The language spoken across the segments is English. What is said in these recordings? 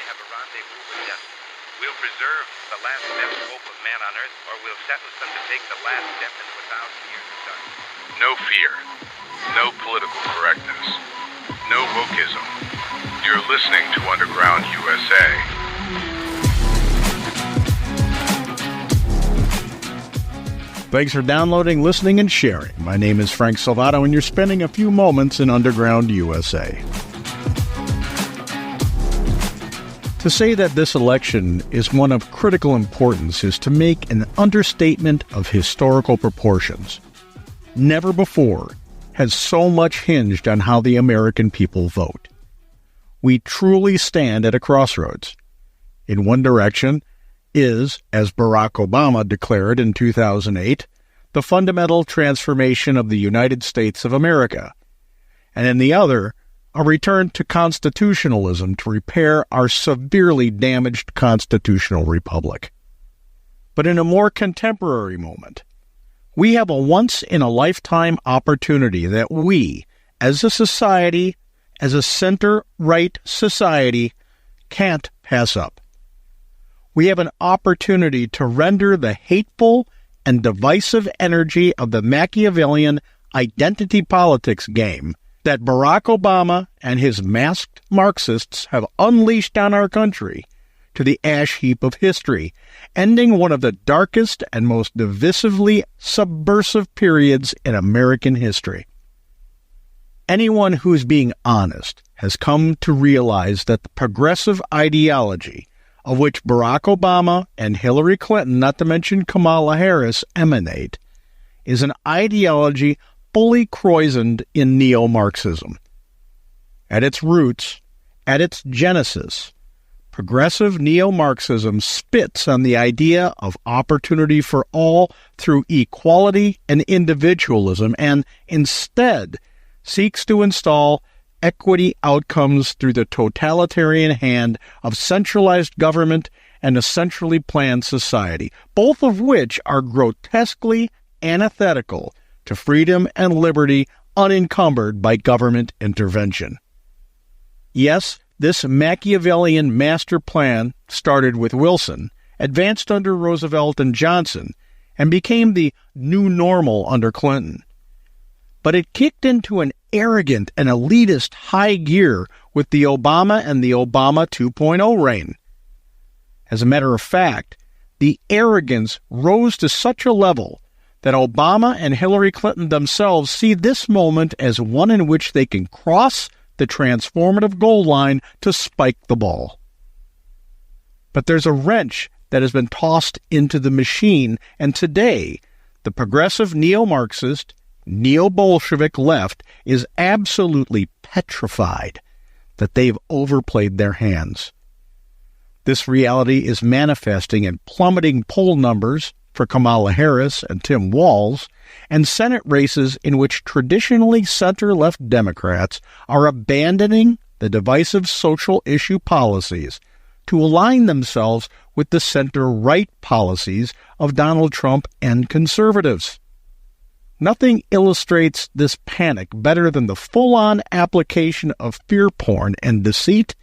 have a rendezvous with death. We'll preserve the last best hope of man on earth, or we'll sentence them to take the last step into 1,000 years of darkness. No fear. No political correctness. No wokeism. You're listening to Underground USA. Thanks for downloading, listening, and sharing. My name is Frank Salvato, and you're spending a few moments in Underground USA. To say that this election is one of critical importance is to make an understatement of historical proportions. Never before has so much hinged on how the American people vote. We truly stand at a crossroads. In one direction is, as Barack Obama declared in 2008, the fundamental transformation of the United States of America, and in the other, a return to constitutionalism to repair our severely damaged constitutional republic. But in a more contemporary moment, we have a once-in-a-lifetime opportunity that we, as a society, as a center-right society, can't pass up. We have an opportunity to render the hateful and divisive energy of the Machiavellian identity politics game that Barack Obama and his masked Marxists have unleashed on our country to the ash heap of history, ending one of the darkest and most divisively subversive periods in American history. Anyone who's being honest has come to realize that the progressive ideology of which Barack Obama and Hillary Clinton, not to mention Kamala Harris, emanate, is an ideology fully croissant in neo-Marxism. At its roots, at its genesis, progressive neo-Marxism spits on the idea of opportunity for all through equality and individualism, and instead seeks to install equity outcomes through the totalitarian hand of centralized government and a centrally planned society, both of which are grotesquely antithetical to freedom and liberty unencumbered by government intervention. Yes, this Machiavellian master plan started with Wilson, advanced under Roosevelt and Johnson, and became the new normal under Clinton. But it kicked into an arrogant and elitist high gear with the Obama and the Obama 2.0 reign. As a matter of fact, the arrogance rose to such a level that Obama and Hillary Clinton themselves see this moment as one in which they can cross the transformative goal line to spike the ball. But there's a wrench that has been tossed into the machine, and today, the progressive neo-Marxist, neo-Bolshevik left is absolutely petrified that they've overplayed their hands. This reality is manifesting in plummeting poll numbers for Kamala Harris and Tim Walz, and Senate races in which traditionally center-left Democrats are abandoning the divisive social issue policies to align themselves with the center-right policies of Donald Trump and conservatives. Nothing illustrates this panic better than the full-on application of fear porn and deceit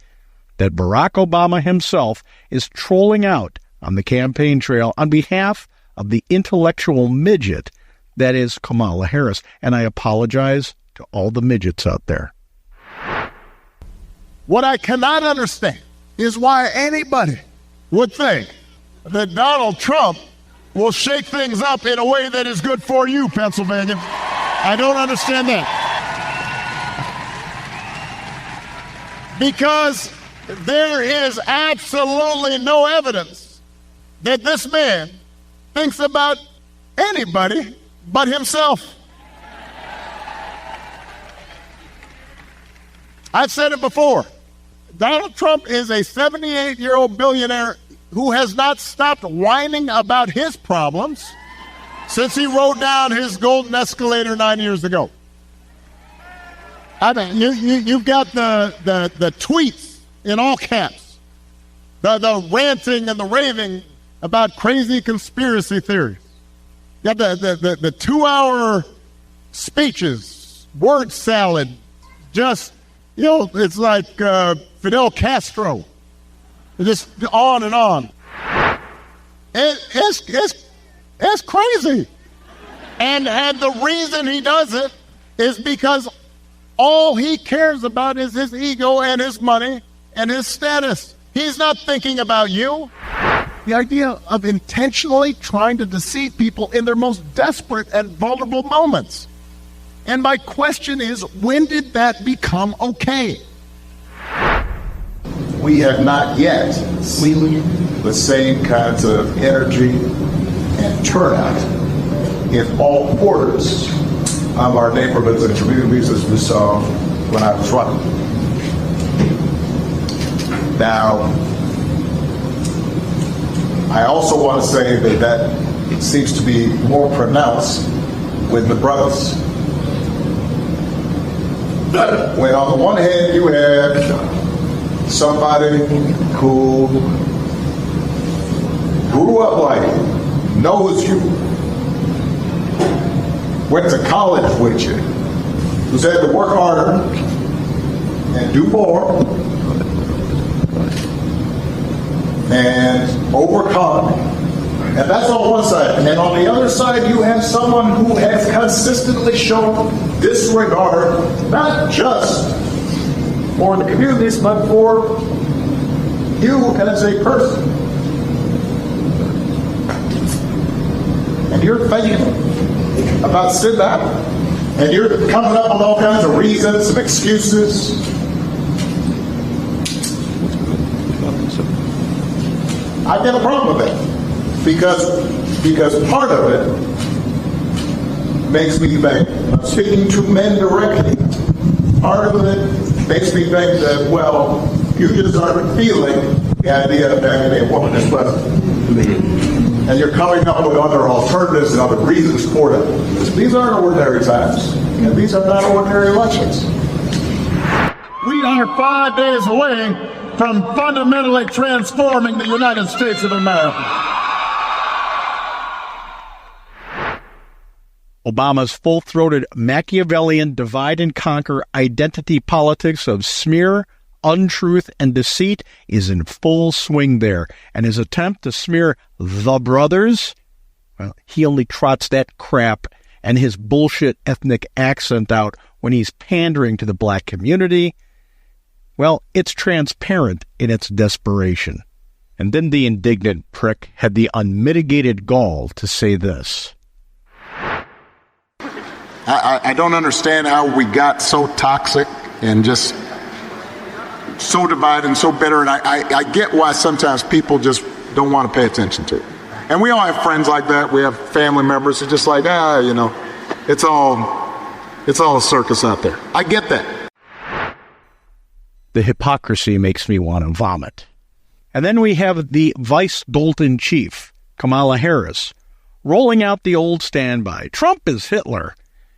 that Barack Obama himself is trolling out on the campaign trail on behalf of the intellectual midget that is Kamala Harris. And I apologize to all the midgets out there. What I cannot understand is why anybody would think that Donald Trump will shake things up in a way that is good for you, Pennsylvania. I don't understand that. Because there is absolutely no evidence that this man thinks about anybody but himself. I've said it before. Donald Trump is a 78-year-old billionaire who has not stopped whining about his problems since he rode down his golden escalator 9 years ago. I mean, you've got the tweets in all caps, the ranting and the raving about crazy conspiracy theories. You got the 2-hour speeches, word salad, just, it's like Fidel Castro. Just on and on. It's crazy. And the reason he does it is because all he cares about is his ego and his money and his status. He's not thinking about you. The idea of intentionally trying to deceive people in their most desperate and vulnerable moments. And my question is, when did that become okay? We have not yet seen the same kinds of energy and turnout in all quarters of our neighborhoods and communities as we saw when I was running. Now, I also want to say that seems to be more pronounced with the brothers. When on the one hand you have somebody who grew up like you, knows you, went to college with you, who's had to work harder and do more and overcome. And that's on one side. And then on the other side, you have someone who has consistently shown disregard, not just for the communities, but for you as a person. And you're thinking about sitting down, and you're coming up with all kinds of reasons and excuses. I get a problem with that. Because part of it makes me think, I'm speaking to men directly, part of it makes me think that, well, you just aren't feeling the idea of having a woman as president. And you're coming up with other alternatives and other reasons for it. These aren't ordinary times, and these are not ordinary elections. We are 5 days away from fundamentally transforming the United States of America. Obama's full-throated Machiavellian divide-and-conquer identity politics of smear, untruth, and deceit is in full swing there. And his attempt to smear the brothers, well, he only trots that crap and his bullshit ethnic accent out when he's pandering to the black community. Well, it's transparent in its desperation. And then the indignant prick had the unmitigated gall to say this. I don't understand how we got so toxic and just so divided and so bitter. And I get why sometimes people just don't want to pay attention to it. And we all have friends like that. We have family members who are just like, it's all a circus out there. I get that. The hypocrisy makes me want to vomit. And then we have the Vice Dalton Chief, Kamala Harris, rolling out the old standby, Trump is Hitler,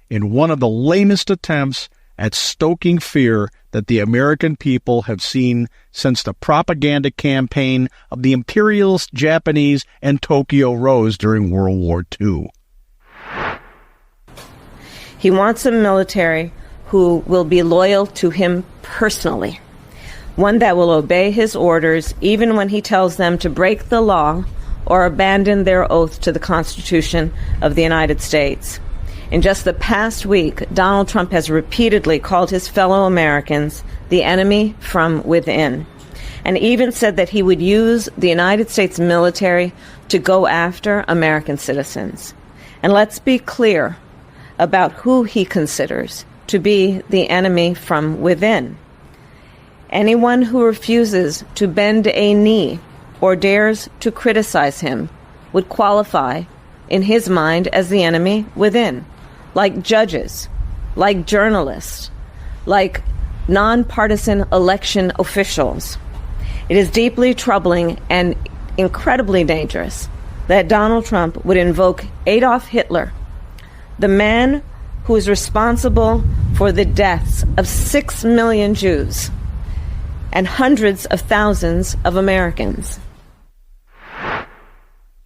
in one of the lamest attempts at stoking fear that the American people have seen since the propaganda campaign of the imperialist Japanese and Tokyo rose during World War II. He wants a military who will be loyal to him personally, one that will obey his orders even when he tells them to break the law or abandon their oath to the Constitution of the United States. In just the past week, Donald Trump has repeatedly called his fellow Americans the enemy from within, and even said that he would use the United States military to go after American citizens. And let's be clear about who he considers to be the enemy from within. Anyone who refuses to bend a knee or dares to criticize him would qualify, in his mind, as the enemy within. Like judges, like journalists, like nonpartisan election officials. It is deeply troubling and incredibly dangerous that Donald Trump would invoke Adolf Hitler, the man who is responsible for the deaths of 6 million Jews and hundreds of thousands of Americans.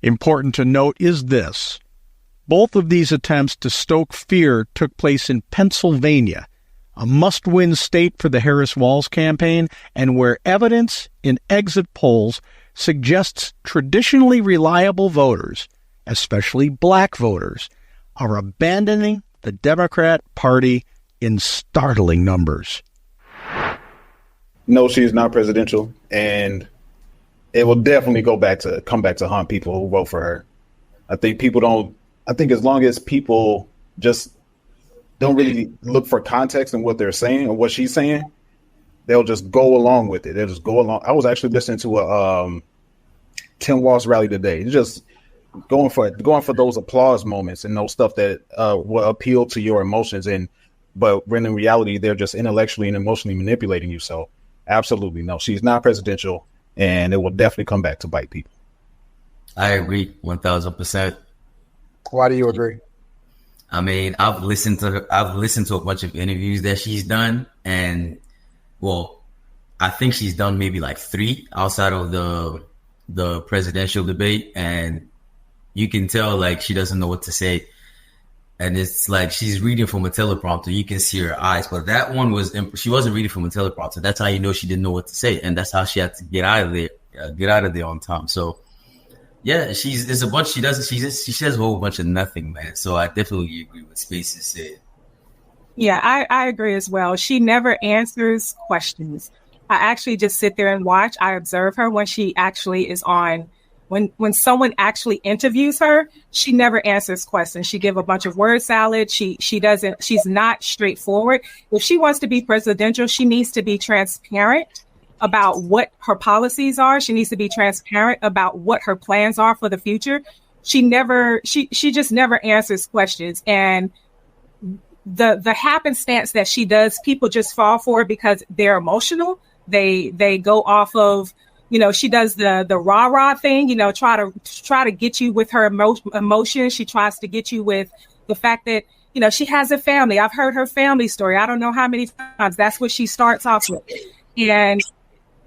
Important to note is this. Both of these attempts to stoke fear took place in Pennsylvania, a must-win state for the Harris-Walz campaign, and where evidence in exit polls suggests traditionally reliable voters, especially black voters, are abandoning the Democrat Party in startling numbers. No, she is not presidential, and it will definitely come back to haunt people who vote for her. I think as long as people just don't really look for context in what they're saying or what she's saying, they'll just go along with it. They'll just go along. I was actually listening to a Tim Walz rally today. Just going for those applause moments and those stuff that will appeal to your emotions, but when in reality they're just intellectually and emotionally manipulating you. So absolutely no, she's not presidential, and it will definitely come back to bite people. I agree 1,000%. Why do you agree? I mean, I've listened to a bunch of interviews that she's done, and I think she's done maybe like 3 outside of the presidential debate, and you can tell like she doesn't know what to say, and it's like she's reading from a teleprompter. You can see her eyes, but that one she wasn't reading from a teleprompter. That's how you know she didn't know what to say, and that's how she had to get out of there on time. So yeah, there's a bunch she doesn't. She says a whole bunch of nothing, man. So I definitely agree with Spaces said. Yeah, I agree as well. She never answers questions. I actually just sit there and watch. I observe her when she actually is on. When someone actually interviews her, she never answers questions. She give a bunch of word salad. She's not straightforward. If she wants to be presidential, she needs to be transparent about what her policies are. She needs to be transparent about what her plans are for the future. She just never answers questions. And the happenstance that she does, people just fall for it because they're emotional. They go off of, she does the rah-rah thing, try to get you with her emotions. She tries to get you with the fact that, she has a family. I've heard her family story. I don't know how many times. That's what she starts off with. And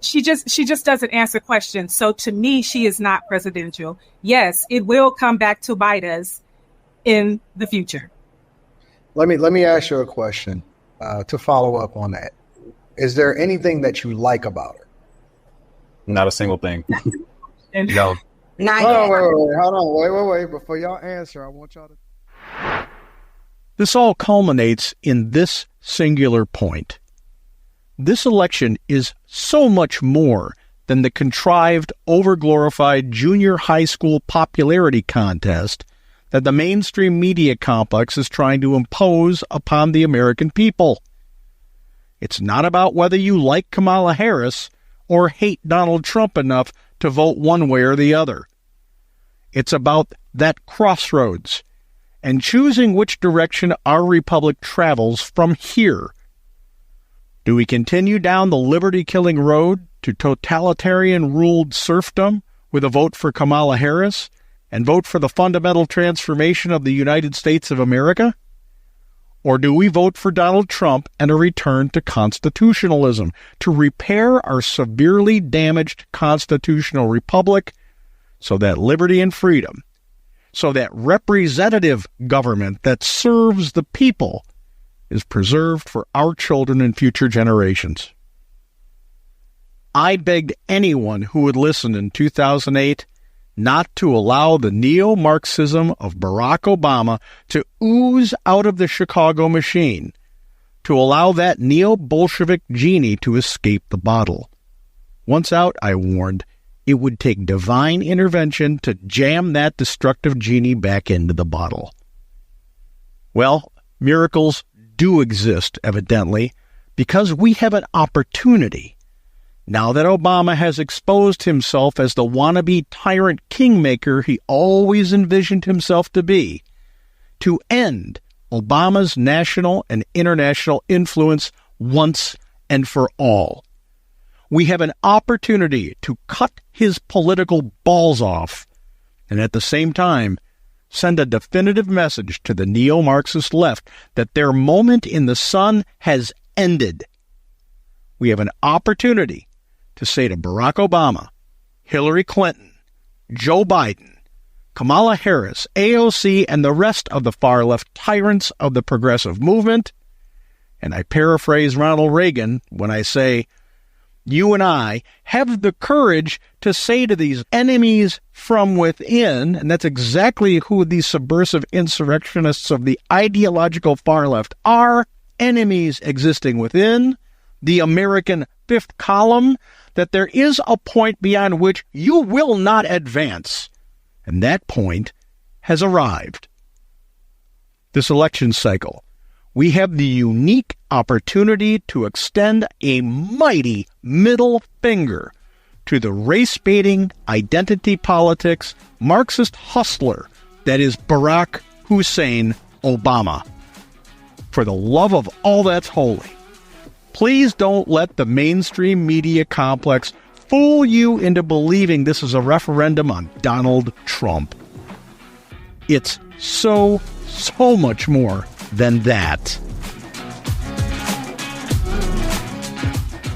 she just doesn't answer questions. So to me, she is not presidential. Yes, it will come back to bite us in the future. Let me ask you a question to follow up on that. Is there anything that you like about her? Not a single thing. No. Hold on. Wait. Before y'all answer, I want y'all to. This all culminates in this singular point. This election is so much more than the contrived, overglorified junior high school popularity contest that the mainstream media complex is trying to impose upon the American people. It's not about whether you like Kamala Harris or hate Donald Trump enough to vote one way or the other. It's about that crossroads and choosing which direction our republic travels from here. Do we continue down the liberty-killing road to totalitarian-ruled serfdom with a vote for Kamala Harris and vote for the fundamental transformation of the United States of America? Or do we vote for Donald Trump and a return to constitutionalism to repair our severely damaged constitutional republic so that liberty and freedom, so that representative government that serves the people is preserved for our children and future generations? I begged anyone who would listen in 2008 not to allow the neo-Marxism of Barack Obama to ooze out of the Chicago machine, to allow that neo-Bolshevik genie to escape the bottle. Once out, I warned, it would take divine intervention to jam that destructive genie back into the bottle. Well, miracles do exist, evidently, because we have an opportunity, now that Obama has exposed himself as the wannabe tyrant kingmaker he always envisioned himself to be, to end Obama's national and international influence once and for all. We have an opportunity to cut his political balls off and at the same time send a definitive message to the neo-Marxist left that their moment in the sun has ended. We have an opportunity to say to Barack Obama, Hillary Clinton, Joe Biden, Kamala Harris, AOC, and the rest of the far-left tyrants of the progressive movement, And I paraphrase Ronald Reagan when I say, you and I have the courage to say to these enemies from within, and that's exactly who these subversive insurrectionists of the ideological far left are, enemies existing within the American fifth column, that there is a point beyond which you will not advance. And that point has arrived. This election cycle, we have the unique opportunity to extend a mighty middle finger to the race-baiting, identity politics, Marxist hustler that is Barack Hussein Obama. For the love of all that's holy, please don't let the mainstream media complex fool you into believing this is a referendum on Donald Trump. It's so much more than that.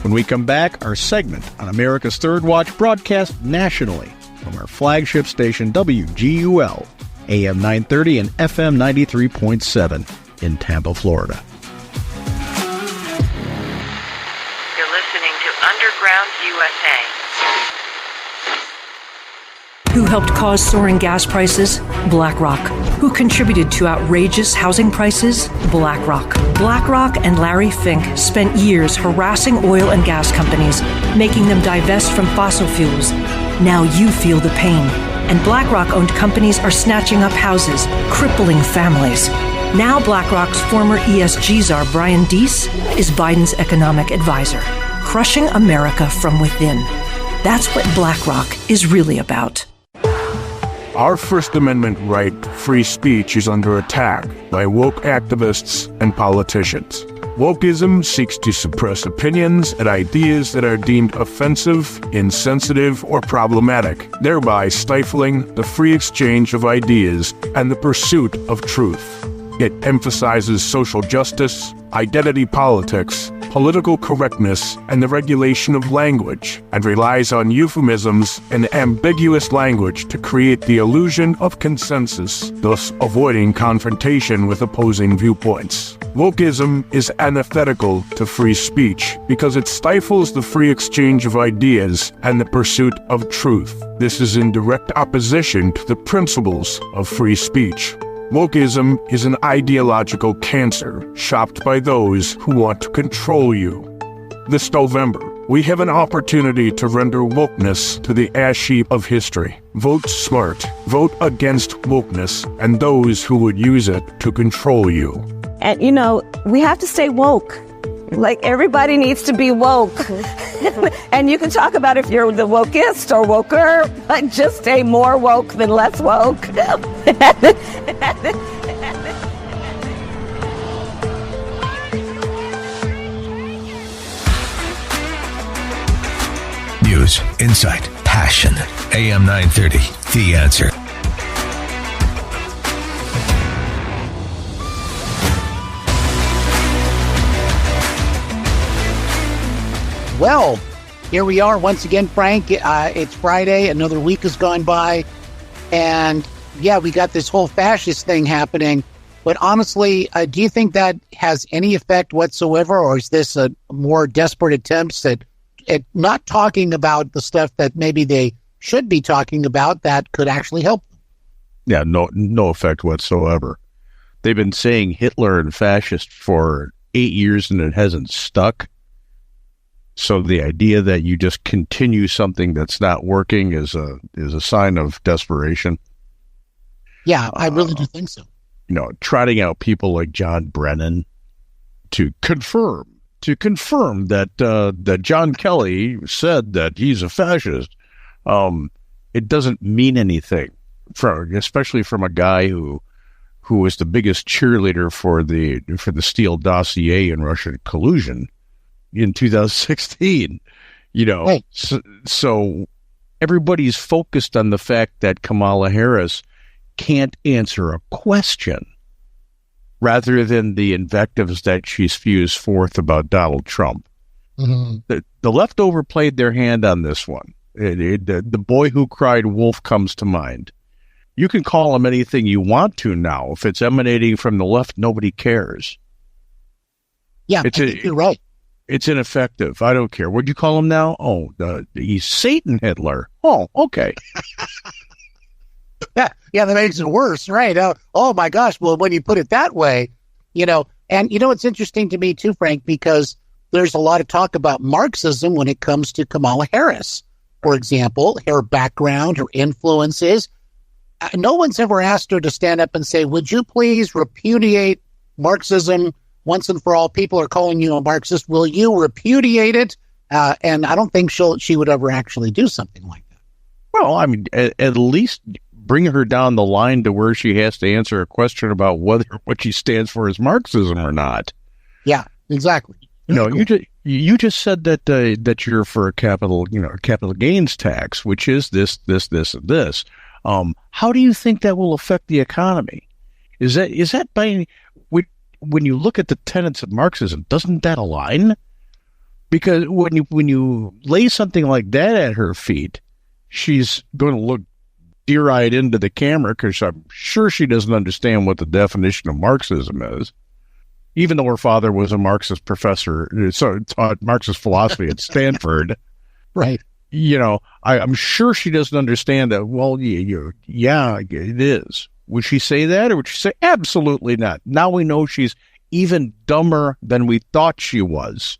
When we come back, our segment on America's Third Watch broadcast nationally from our flagship station WGUL, AM 930 and FM 93.7 in Tampa, Florida. You're listening to Underground USA. Who helped cause soaring gas prices? BlackRock. Who contributed to outrageous housing prices? BlackRock. BlackRock and Larry Fink spent years harassing oil and gas companies, making them divest from fossil fuels. Now you feel the pain. And BlackRock-owned companies are snatching up houses, crippling families. Now BlackRock's former ESG czar, Brian Deese, is Biden's economic advisor, crushing America from within. That's what BlackRock is really about. Our First Amendment right to free speech is under attack by woke activists and politicians. Wokeism seeks to suppress opinions and ideas that are deemed offensive, insensitive, or problematic, thereby stifling the free exchange of ideas and the pursuit of truth. It emphasizes social justice, identity politics, political correctness, and the regulation of language, and relies on euphemisms and ambiguous language to create the illusion of consensus, thus avoiding confrontation with opposing viewpoints. Wokeism is antithetical to free speech because it stifles the free exchange of ideas and the pursuit of truth. This is in direct opposition to the principles of free speech. Wokeism is an ideological cancer shopped by those who want to control you. This November, we have an opportunity to render wokeness to the ash heap of history. Vote smart. Vote against wokeness and those who would use it to control you. And, we have to stay woke. Like, everybody needs to be woke. And you can talk about if you're the wokest or woker, but just stay more woke than less woke. News, insight, passion. AM 930, The Answer. Well, here we are once again, Frank. It's Friday. Another week has gone by. And yeah, we got this whole fascist thing happening. But honestly, do you think that has any effect whatsoever? Or is this a more desperate attempts at not talking about the stuff that maybe they should be talking about that could actually help them? Yeah, no effect whatsoever. They've been saying Hitler and fascist for 8 years and it hasn't stuck. So the idea that you just continue something that's not working is a sign of desperation. Yeah, I really do think so. Trotting out people like John Brennan to confirm that John Kelly said that he's a fascist. It doesn't mean anything, especially from a guy who was the biggest cheerleader for the Steele dossier and Russian collusion in 2016, Right. So everybody's focused on the fact that Kamala Harris can't answer a question rather than the invectives that she spews forth about Donald Trump. Mm-hmm. The left overplayed their hand on this one. The boy who cried wolf comes to mind. You can call him anything you want to now. If it's emanating from the left, nobody cares. Yeah, you're right. It's ineffective. I don't care. What'd you call him now? Oh, he's Satan Hitler. Oh, okay. Yeah, that makes it worse, right? Oh my gosh. Well, when you put it that way, and it's interesting to me too, Frank, because there's a lot of talk about Marxism when it comes to Kamala Harris, for example, her background, her influences. No one's ever asked her to stand up and say, would you please repudiate Marxism once and for all? People are calling you a Marxist. Will you repudiate it? And I don't think she would ever actually do something like that. Well, I mean, at least bring her down the line to where she has to answer a question about whether what she stands for is Marxism or not. Yeah, exactly. You just said that you're for a capital gains tax, which is this, and this. How do you think that will affect the economy? Is that by when you look at the tenets of Marxism, doesn't that align? Because when you lay something like that at her feet, she's going to look deer-eyed into the camera because I'm sure she doesn't understand what the definition of Marxism is. Even though her father was a Marxist professor, so taught Marxist philosophy at Stanford. Right. I'm sure she doesn't understand that. Well, yeah, it is. Would she say that, or would she say absolutely not? Now we know she's even dumber than we thought she was.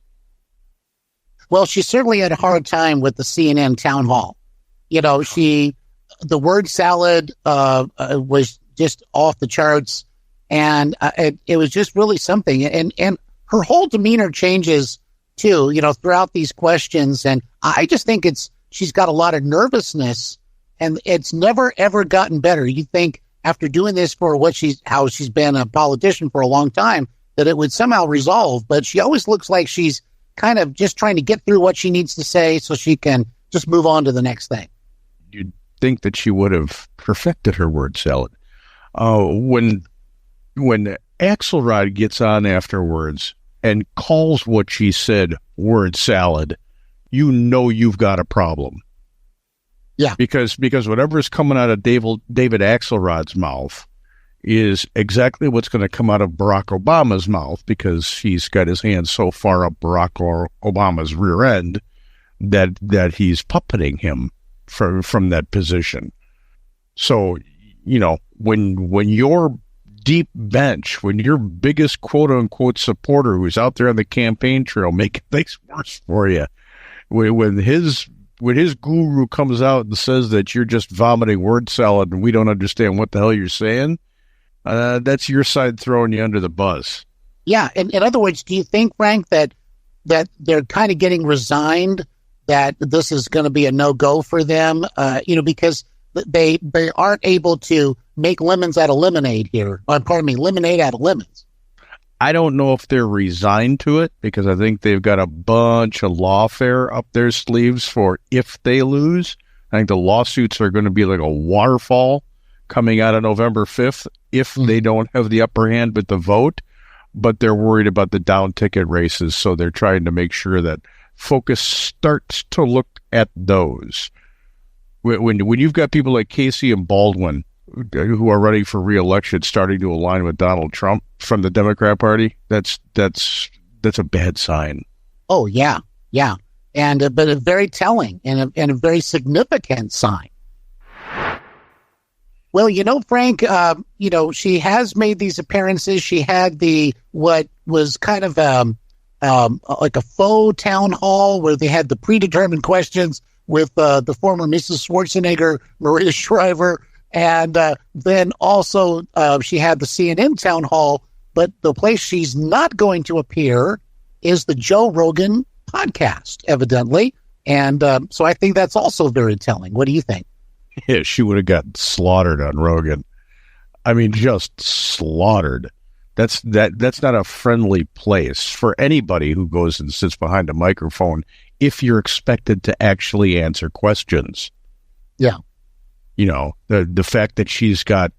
Well, she certainly had a hard time with the CNN town hall. The word salad was just off the charts, and it was just really something. And her whole demeanor changes too, throughout these questions. And I just think she's got a lot of nervousness, and it's never ever gotten better. You think after doing this for how she's been a politician for a long time, that it would somehow resolve, but she always looks like she's kind of just trying to get through what she needs to say so she can just move on to the next thing. You'd think that she would have perfected her word salad. When Axelrod gets on afterwards and calls what she said word salad, you've got a problem. Yeah. Because whatever is coming out of David Axelrod's mouth is exactly what's going to come out of Barack Obama's mouth, because he's got his hands so far up Barack Obama's rear end that he's puppeting him from that position. So, when your deep bench, when your biggest quote unquote supporter who's out there on the campaign trail making things worse for you, when his guru comes out and says that you're just vomiting word salad and we don't understand what the hell you're saying, that's your side throwing you under the bus. Yeah. In other words, do you think, Frank, that they're kind of getting resigned that this is going to be a no-go for them? Because they aren't able to make lemons out of lemonade here. Lemonade out of lemons. I don't know if they're resigned to it, because I think they've got a bunch of lawfare up their sleeves for if they lose. I think the lawsuits are going to be like a waterfall coming out of November 5th if they don't have the upper hand with the vote. But they're worried about the down ticket races, so they're trying to make sure that focus starts to look at those. When you've got people like Casey and Baldwin who are running for re-election starting to align with Donald Trump from the Democrat Party, that's a bad sign. Oh, yeah. And but a very telling and a very significant sign. Well, Frank, she has made these appearances. She had what was kind of like a faux town hall where they had the predetermined questions with the former Mrs. Schwarzenegger, Maria Shriver, and then also she had the CNN town hall. But the place she's not going to appear is the Joe Rogan podcast, evidently. And so I think that's also very telling. What do you think? Yeah, she would have gotten slaughtered on Rogan. I mean, just slaughtered. That's not a friendly place for anybody who goes and sits behind a microphone if you're expected to actually answer questions. Yeah. The fact that she's got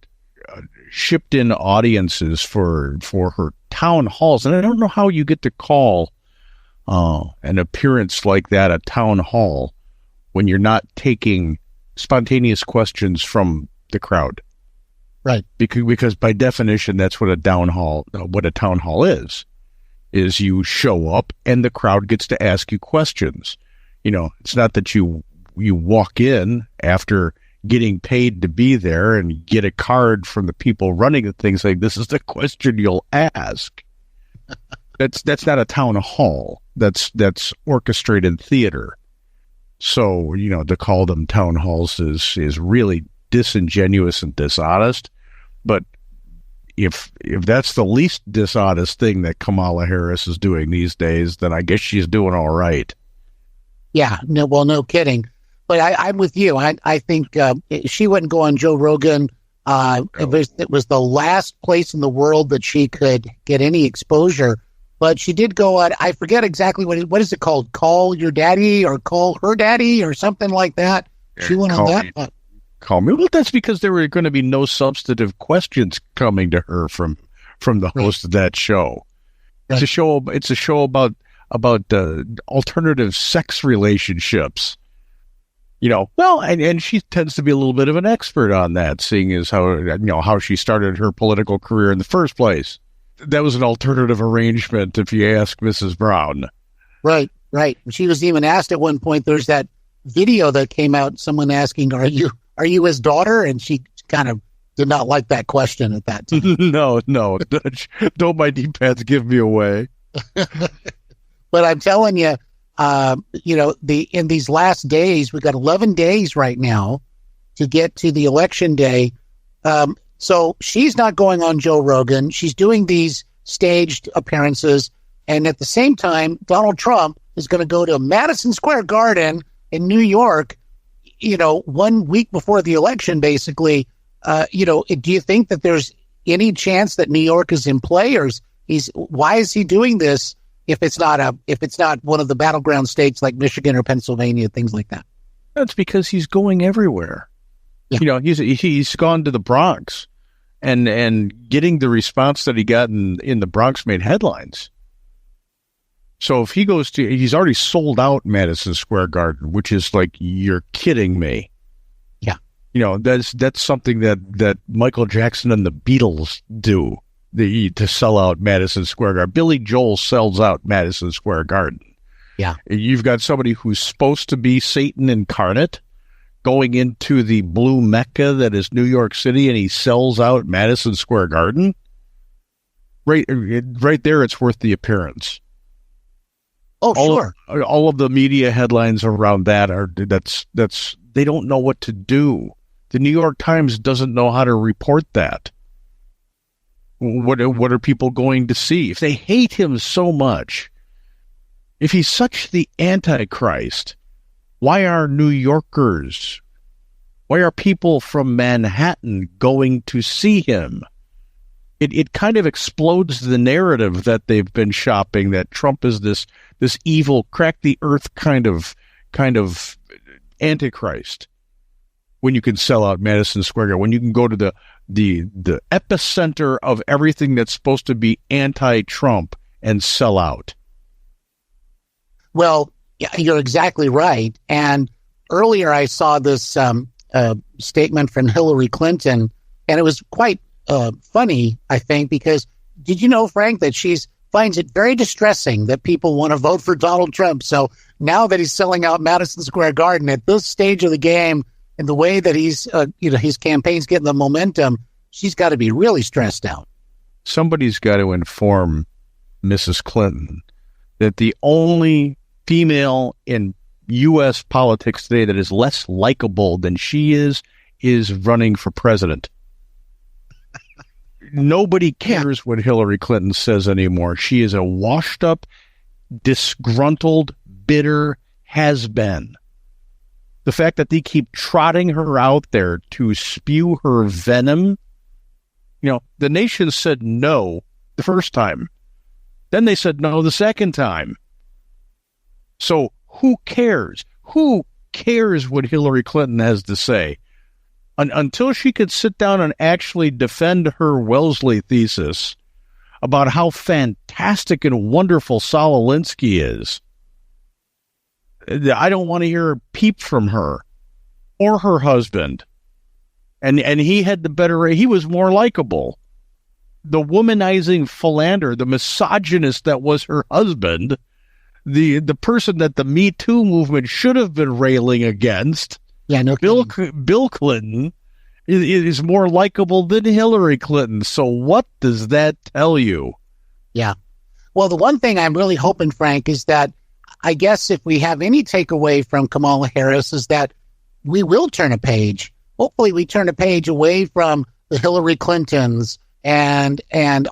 shipped in audiences for her town halls, and I don't know how you get to call an appearance like that a town hall when you're not taking spontaneous questions from the crowd. Right. Because by definition, that's what a town hall is. is you show up and the crowd gets to ask you questions. It's not that you walk in after getting paid to be there and get a card from the people running the thing saying, this is the question you'll ask. That's not a town hall. That's orchestrated theater. So, to call them town halls is really disingenuous and dishonest. But if that's the least dishonest thing that Kamala Harris is doing these days, then I guess she's doing all right. Yeah, no kidding. But I'm with you. I think she wouldn't go on Joe Rogan. It was the last place in the world that she could get any exposure. But she did go on, I forget exactly what is it called? Call your daddy or call her daddy or something like that. She went on that. Call me. Well, that's because there were going to be no substantive questions coming to her from the host of that show. Right. It's a show about alternative sex relationships. And she tends to be a little bit of an expert on that, seeing as how she started her political career in the first place. That was an alternative arrangement, if you ask Mrs. Brown. Right. She was even asked at one point, there's that video that came out, someone asking, are you his daughter? And she kind of did not like that question at that time. No. Don't my D-pads give me away. But I'm telling you, in these last days, we've got 11 days right now to get to the election day. So she's not going on Joe Rogan. She's doing these staged appearances. And at the same time, Donald Trump is going to go to Madison Square Garden in New York, 1 week before the election, basically. Do you think that there's any chance that New York is in play, or why is he doing this if it's not one of the battleground states like Michigan or Pennsylvania, things like that? That's because he's going everywhere. Yeah. He's gone to the Bronx, and getting the response that he got in the Bronx made headlines. So if he goes he's already sold out Madison Square Garden, which is like, you're kidding me. Yeah. That's something that Michael Jackson and the Beatles do, to sell out Madison Square Garden. Billy Joel sells out Madison Square Garden. Yeah. You've got somebody who's supposed to be Satan incarnate going into the blue Mecca that is New York City, and he sells out Madison Square Garden. Right there, it's worth the appearance. Oh, sure. All of the media headlines around that that's they don't know what to do. The New York Times doesn't know how to report that. What are people going to see? If they hate him so much, if he's such the Antichrist, why are New Yorkers, why are people from Manhattan going to see him? It kind of explodes the narrative that they've been shopping, that Trump is this evil, crack the earth kind of Antichrist. When you can sell out Madison Square Garden, when you can go to the epicenter of everything that's supposed to be anti-Trump and sell out. Well, you're exactly right. And earlier I saw this statement from Hillary Clinton, and it was quite funny, I think, because did you know, Frank, that she finds it very distressing that people want to vote for Donald Trump? So now that he's selling out Madison Square Garden at this stage of the game, and the way that he's, his campaign's getting the momentum, she's got to be really stressed out. Somebody's got to inform Mrs. Clinton that the only female in U.S. politics today that is less likable than she is running for president. Nobody cares what Hillary Clinton says anymore. She is a washed-up, disgruntled, bitter has-been. The fact that they keep trotting her out there to spew her venom, the nation said no the first time. Then they said no the second time. So who cares? Who cares what Hillary Clinton has to say? Until she could sit down and actually defend her Wellesley thesis about how fantastic and wonderful Saul Alinsky is, I don't want to hear a peep from her or her husband. And he had the better, he was more likable. the womanizing philanderer, the misogynist that was her husband, the person that the Me Too movement should have been railing against. Yeah, no. Bill Clinton is more likable than Hillary Clinton. So what does that tell you? Yeah. Well, the one thing I'm really hoping, Frank, is that I guess if we have any takeaway from Kamala Harris is that we will turn a page. Hopefully we turn a page away from the Hillary Clintons and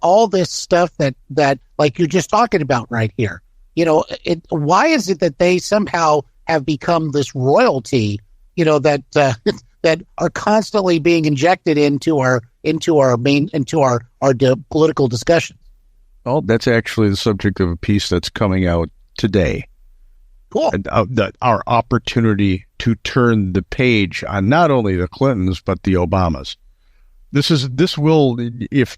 all this stuff that like you're just talking about right here. You know, why is it that they somehow have become this royalty, you know, that that are constantly being injected into our political discussions? Well, that's actually the subject of a piece that's coming out today. Cool. Our opportunity to turn the page on not only the Clintons but the Obamas. This will, if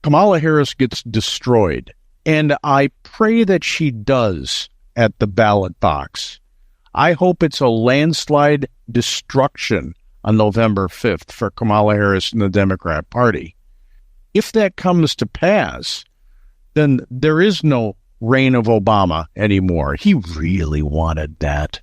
Kamala Harris gets destroyed, and I pray that she does at the ballot box. I hope it's a landslide destruction on November 5th for Kamala Harris and the Democrat Party. If that comes to pass, then there is no reign of Obama anymore. He really wanted that.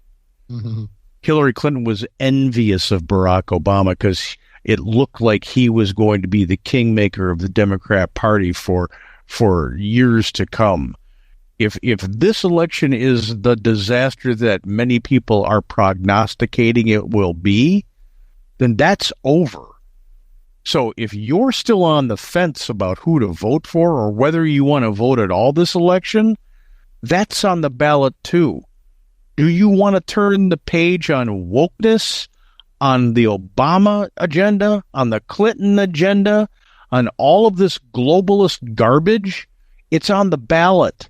Mm-hmm. Hillary Clinton was envious of Barack Obama because it looked like he was going to be the kingmaker of the Democrat Party for years to come. If this election is the disaster that many people are prognosticating it will be, then that's over. So if you're still on the fence about who to vote for or whether you want to vote at all this election, that's on the ballot too. Do you want to turn the page on wokeness, on the Obama agenda, on the Clinton agenda, on all of this globalist garbage? It's on the ballot.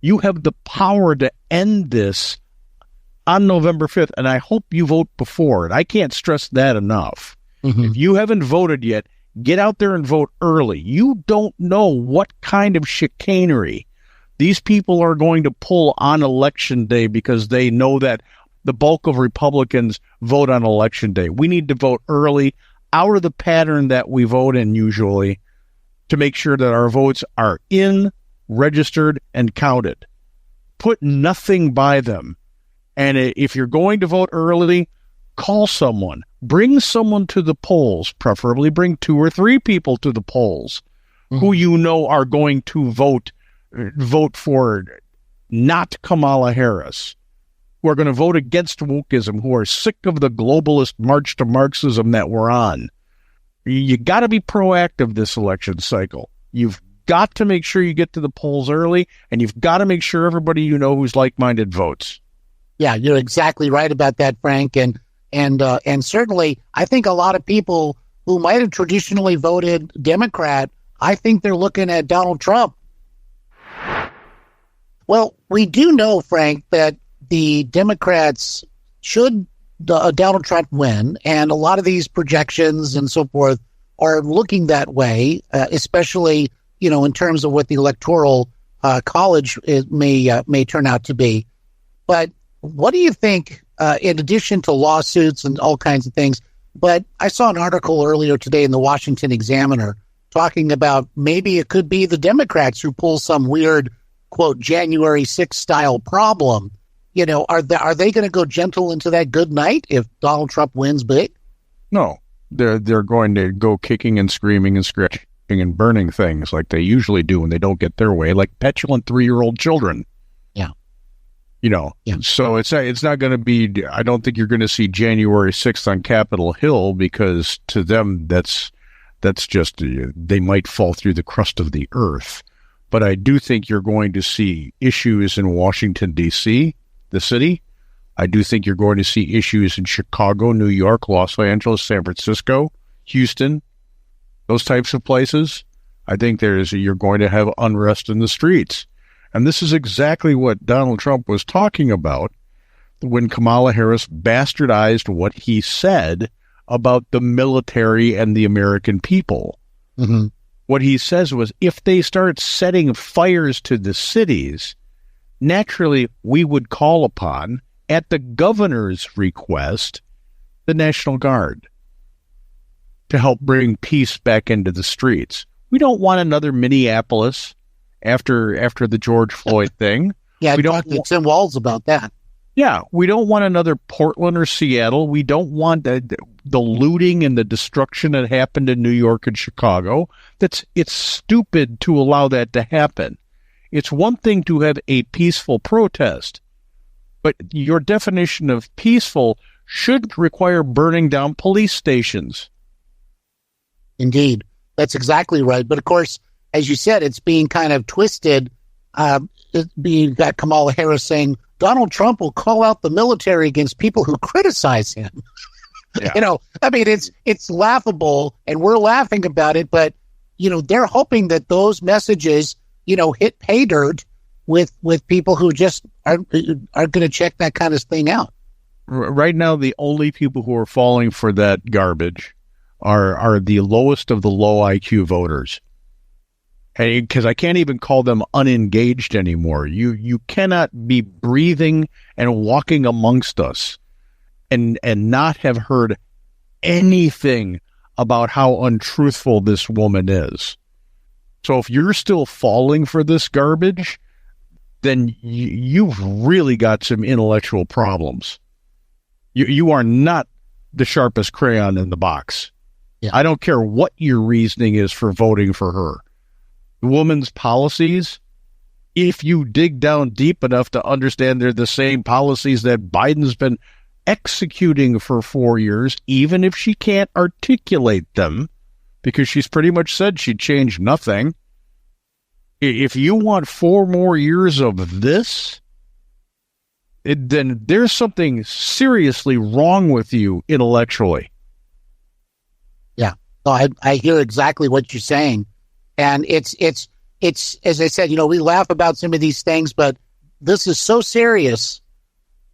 You have the power to end this on November 5th, and I hope you vote before it. I can't stress that enough. Mm-hmm. If you haven't voted yet, get out there and vote early. You don't know what kind of chicanery these people are going to pull on Election Day because they know that the bulk of Republicans vote on Election Day. We need to vote early, out of the pattern that we vote in usually, to make sure that our votes are in, registered, and counted. Put nothing by them. And if you're going to vote early, call someone. Bring someone to the polls. Preferably bring 2 or 3 people to the polls who you know are going to vote for not Kamala Harris, who are going to vote against wokeism, who are sick of the globalist march to Marxism that we're on. You got to be proactive this election cycle. You've got to make sure you get to the polls early, and you've got to make sure everybody you know who's like-minded votes. Yeah, you're exactly right about that, Frank. And certainly, I think a lot of people who might have traditionally voted Democrat, I think they're looking at Donald Trump. Well, we do know, Frank, that the Democrats should Donald Trump win, and a lot of these projections and so forth are looking that way, especially, you know, in terms of what the electoral college may turn out to be. But what do you think, in addition to lawsuits and all kinds of things? But I saw an article earlier today in the Washington Examiner talking about maybe it could be the Democrats who pull some weird, quote, January 6th style problem. You know, are they going to go gentle into that good night if Donald Trump wins big? No, they're going to go kicking and screaming and scratching and burning things like they usually do when they don't get their way, like petulant 3-year-old children. Yeah. You know, yeah. So it's not going to be, I don't think you're going to see January 6th on Capitol Hill, because to them, that's just, they might fall through the crust of the earth. But I do think you're going to see issues in Washington, D.C., the city. I do think you're going to see issues in Chicago, New York, Los Angeles, San Francisco, Houston, those types of places. I think you're going to have unrest in the streets. And this is exactly what Donald Trump was talking about when Kamala Harris bastardized what he said about the military and the American people. Mm-hmm. What he says was, if they start setting fires to the cities, naturally we would call upon, at the governor's request, the National Guard to help bring peace back into the streets. We don't want another Minneapolis after the George Floyd thing. Yeah, we talked to Tim Walz about that. Yeah, we don't want another Portland or Seattle. We don't want the looting and the destruction that happened in New York and Chicago. It's stupid to allow that to happen. It's one thing to have a peaceful protest, but your definition of peaceful should require burning down police stations. Indeed. That's exactly right. But of course, as you said, it's being kind of twisted. You've got Kamala Harris saying Donald Trump will call out the military against people who criticize him. Yeah. I mean, it's laughable, and we're laughing about it, but, they're hoping that those messages, hit pay dirt with people who just are going to check that kind of thing out. Right now, the only people who are falling for that garbage are the lowest of the low IQ voters. Because I can't even call them unengaged anymore. You cannot be breathing and walking amongst us and not have heard anything about how untruthful this woman is. So if you're still falling for this garbage, then you've really got some intellectual problems. You are not the sharpest crayon in the box. Yeah. I don't care what your reasoning is for voting for her. The woman's policies, if you dig down deep enough to understand they're the same policies that Biden's been executing for 4 years, even if she can't articulate them, because she's pretty much said she'd change nothing. If you want 4 more years of this, then there's something seriously wrong with you intellectually. Yeah, no, I hear exactly what you're saying. And it's as I said, we laugh about some of these things, but this is so serious.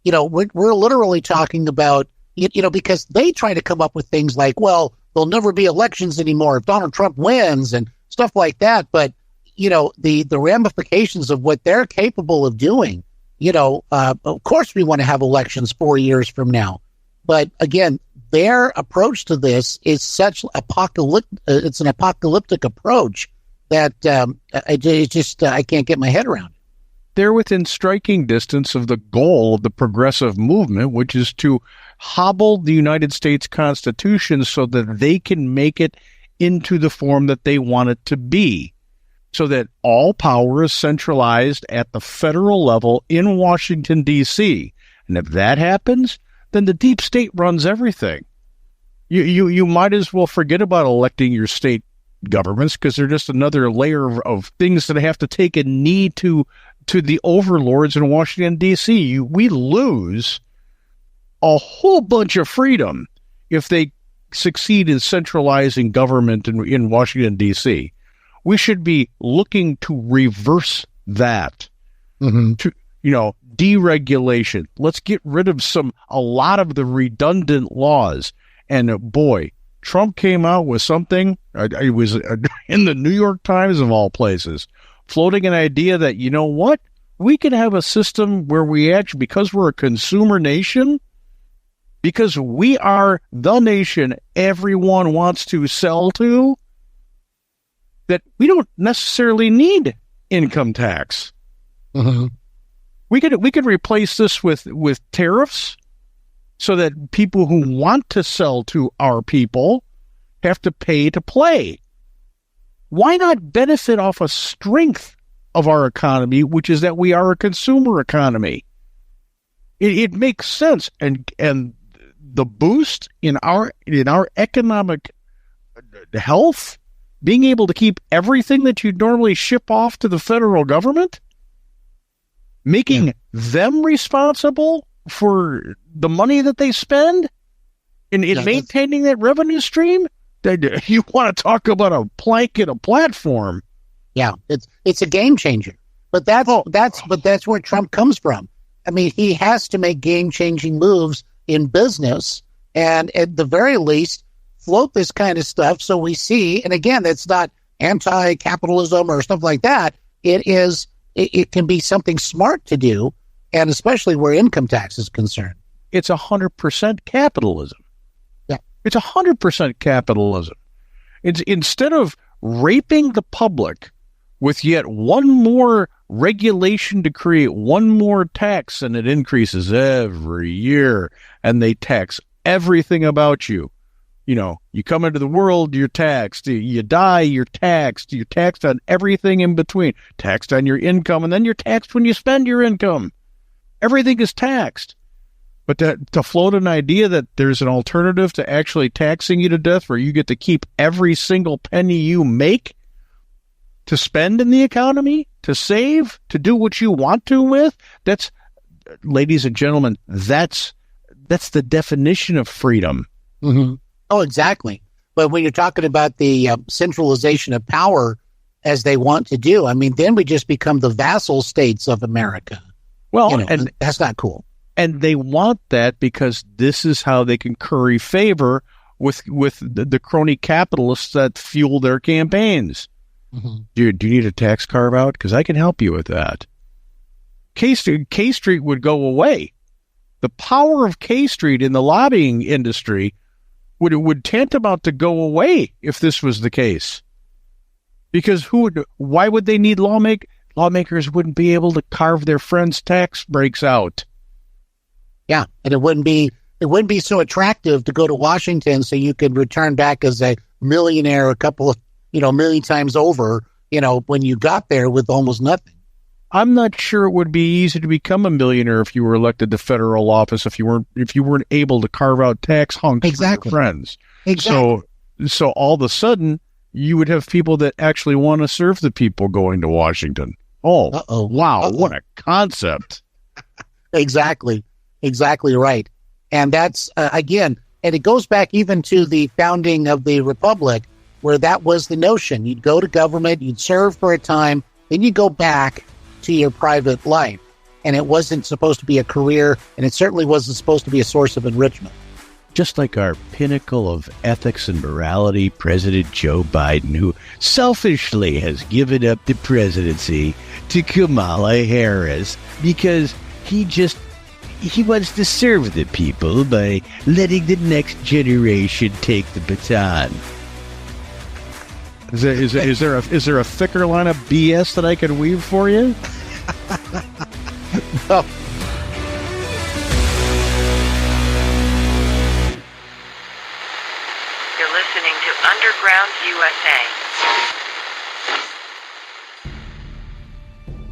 We're literally talking about, because they try to come up with things like, well, there'll never be elections anymore if Donald Trump wins and stuff like that. But, the ramifications of what they're capable of doing, of course we want to have elections 4 years from now. But again, their approach to this is such it's an apocalyptic approach that I can't get my head around. They're within striking distance of the goal of the progressive movement, which is to hobble the United States Constitution so that they can make it into the form that they want it to be, so that all power is centralized at the federal level in Washington, D.C. And if that happens, then the deep state runs everything. You might as well forget about electing your state governments, because they're just another layer of things that have to take a knee to the overlords in Washington, D.C. We lose a whole bunch of freedom if they succeed in centralizing government in Washington, D.C. We should be looking to reverse that. Mm-hmm. To deregulation. Let's get rid of a lot of the redundant laws. And boy, Trump came out with something. It was in the New York Times of all places, floating an idea that, we can have a system where we actually, because we're a consumer nation, because we are the nation everyone wants to sell to, that we don't necessarily need income tax. Mm-hmm. We could replace this with tariffs, so that people who want to sell to our people have to pay to play. Why not benefit off a strength of our economy, which is that we are a consumer economy? It makes sense, and the boost in our economic health, being able to keep everything that you normally ship off to the federal government, making them responsible for the money that they spend in maintaining that revenue stream. You want to talk about a plank in a platform? Yeah, it's a game changer. But that's where Trump comes from. I mean, he has to make game changing moves in business, and at the very least, float this kind of stuff so we see. And again, that's not anti-capitalism or stuff like that. It can be something smart to do. And especially where income tax is concerned. It's 100% capitalism. Yeah. It's 100% capitalism. It's instead of raping the public with yet one more regulation to create one more tax, and it increases every year, and they tax everything about you. You know, you come into the world, you're taxed. You die, you're taxed. You're taxed on everything in between. Taxed on your income, and then you're taxed when you spend your income. Everything is taxed. But to float an idea that there's an alternative to actually taxing you to death where you get to keep every single penny you make to spend in the economy, to save, to do what you want to with, that's, ladies and gentlemen, that's the definition of freedom. Mm-hmm. Oh, exactly. But when you're talking about the centralization of power as they want to do, I mean, then we just become the vassal states of America. Well, and that's not cool. And they want that because this is how they can curry favor with the crony capitalists that fuel their campaigns. Mm-hmm. Do you need a tax carve out? Because I can help you with that. K Street would go away. The power of K Street in the lobbying industry would tantamount to go away if this was the case. Because why would they need lawmakers? Lawmakers wouldn't be able to carve their friends' tax breaks out. Yeah, and it wouldn't be so attractive to go to Washington so you could return back as a millionaire a couple of, million times over, when you got there with almost nothing. I'm not sure it would be easy to become a millionaire if you were elected to federal office if you weren't able to carve out tax hunks for your friends. Exactly. So all of a sudden you would have people that actually want to serve the people going to Washington. Oh, wow, what a concept. Exactly right. And that's again, and it goes back even to the founding of the Republic, where that was the notion. You'd go to government, you'd serve for a time, then you go back to your private life. And it wasn't supposed to be a career, and it certainly wasn't supposed to be a source of enrichment. Just like our pinnacle of ethics and morality, President Joe Biden, who selfishly has given up the presidency to Kamala Harris because he wants to serve the people by letting the next generation take the baton. Is there a thicker line of BS that I can weave for you? No. You're listening to Underground USA.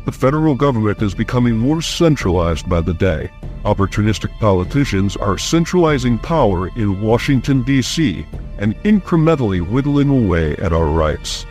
The federal government is becoming more centralized by the day. Opportunistic politicians are centralizing power in Washington, D.C., and incrementally whittling away at our rights.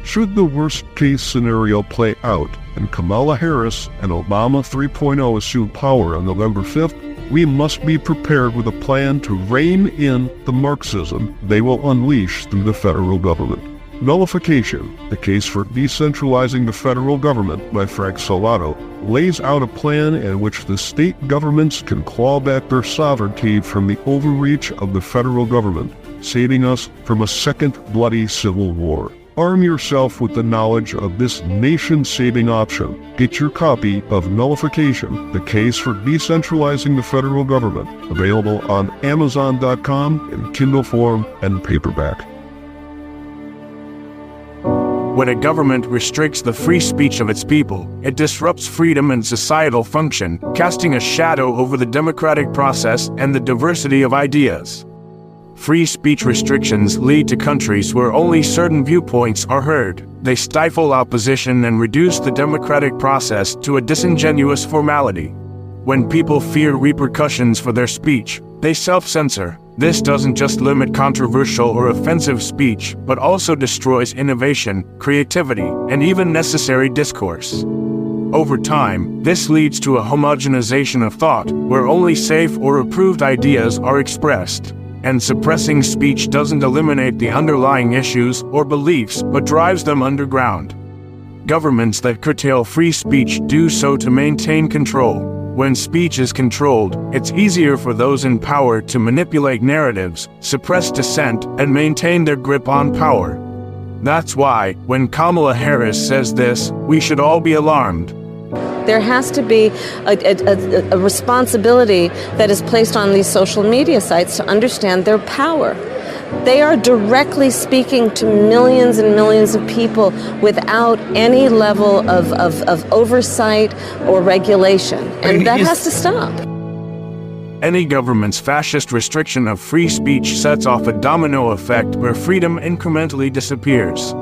Should the worst-case scenario play out and Kamala Harris and Obama 3.0 assume power on November 5th, we must be prepared with a plan to rein in the Marxism they will unleash through the federal government. Nullification, the case for decentralizing the federal government by Frank Salato, lays out a plan in which the state governments can claw back their sovereignty from the overreach of the federal government, saving us from a second bloody civil war. Arm yourself with the knowledge of this nation-saving option. Get your copy of Nullification, the case for decentralizing the federal government, available on Amazon.com in Kindle form and paperback. When a government restricts the free speech of its people, it disrupts freedom and societal function, casting a shadow over the democratic process and the diversity of ideas. Free speech restrictions lead to countries where only certain viewpoints are heard. They stifle opposition and reduce the democratic process to a disingenuous formality. When people fear repercussions for their speech, they self-censor. This doesn't just limit controversial or offensive speech, but also destroys innovation, creativity, and even necessary discourse. Over time, this leads to a homogenization of thought, where only safe or approved ideas are expressed. And suppressing speech doesn't eliminate the underlying issues or beliefs, but drives them underground. Governments that curtail free speech do so to maintain control. When speech is controlled, it's easier for those in power to manipulate narratives, suppress dissent, and maintain their grip on power. That's why, when Kamala Harris says this, we should all be alarmed. There has to be a responsibility that is placed on these social media sites to understand their power. They are directly speaking to millions and millions of people without any level of oversight or regulation. And that has to stop. Any government's fascist restriction of free speech sets off a domino effect where freedom incrementally disappears.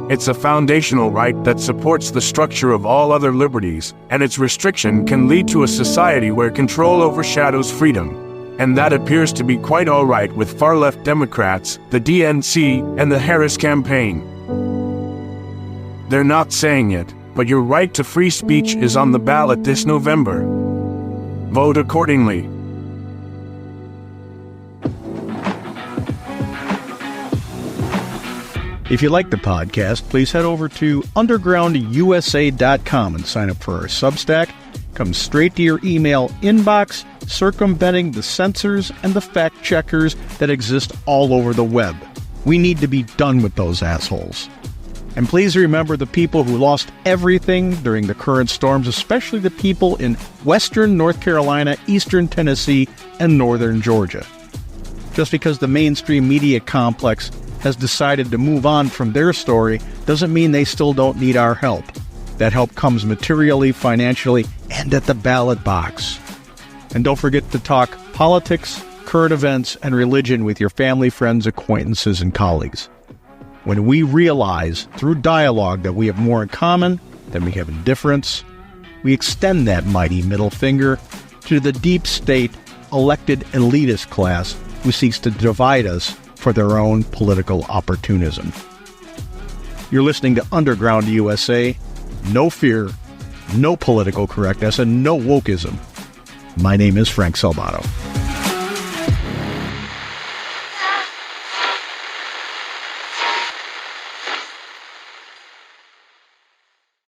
It's a foundational right that supports the structure of all other liberties, and its restriction can lead to a society where control overshadows freedom. And that appears to be quite all right with far-left Democrats, the DNC, and the Harris campaign. They're not saying it, but your right to free speech is on the ballot this November. Vote accordingly. If you like the podcast, please head over to undergroundusa.com and sign up for our Substack. Comes straight to your email inbox, circumventing the censors and the fact checkers that exist all over the web. We need to be done with those assholes. And please remember the people who lost everything during the current storms, especially the people in western North Carolina, eastern Tennessee, and northern Georgia. Just because the mainstream media complex has decided to move on from their story doesn't mean they still don't need our help. That help comes materially, financially, and at the ballot box. And don't forget to talk politics, current events, and religion with your family, friends, acquaintances, and colleagues. When we realize through dialogue that we have more in common than we have in difference, we extend that mighty middle finger to the deep state elected elitist class who seeks to divide us for their own political opportunism. You're listening to Underground USA. No fear, no political correctness, and no wokeism. My name is Frank Salvato.